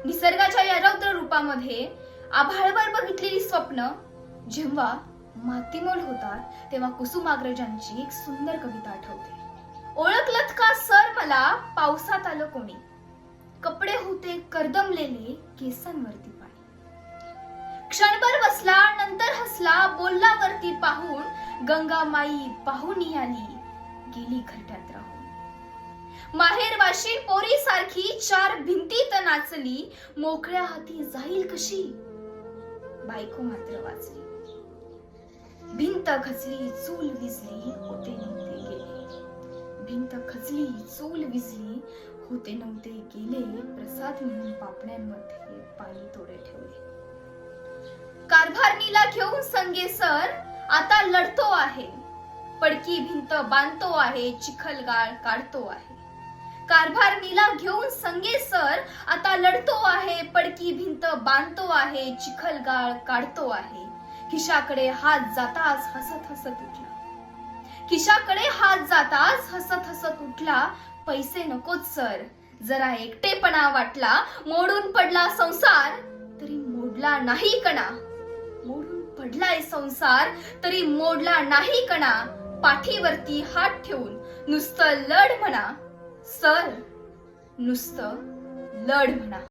निसर्गाच्या या रौद्र रूपामध्ये आभाळावर बघितलेली स्वप्न जेव्हा मातीमोल होतात तेव्हा कुसुमाग्रजांची एक सुंदर कविता आठवते. ओळखलत का सर मला पावसात आलं कोणी, कपडे होते करदमलेले केसांवरती पाणी. क्षणभर बसला नंतर हसला बोलला वरती पाहून, गंगा माई पाहून आली गेली घरट्यात राहून. माहेर वाशीन पोरी सारखी चार भिंतीत नाचली, मोकळ्या हाती जाईल कशी बायको मात्र वाचली. भिंत खचली चूल विझली होते नव्हते गेले, भिंत खचली चूल विझली होते नव्हते गेले. प्रसाद म्हणून पापण्यांमध्ये पाणी तोडे ठेवले. कारभारणीला घेऊन संगे सर आता लढतो आहे, पडकी भिंत बांधतो आहे चिखलगाळ काढतो आहे. कारभारणीला घेऊन संगे सर आता लढतो आहे, पडकी भिंत बांधतो आहे चिखलगाळ काढतो आहे. खिशाकडे हात जाताच हसत हसत उठला, खिशाकडे हात जाताच हसत हसत उठला. पैसे नकोच सर जरा एकटेपणा वाटला, मोडून पडला संसार तरी मोडला नाही कणा. मोडून पडलाय संसार तरी मोडला नाही कणा. पाठीवरती हात ठेवून नुसतं लढ म्हणा सर, नुसतं लढ म्हणा.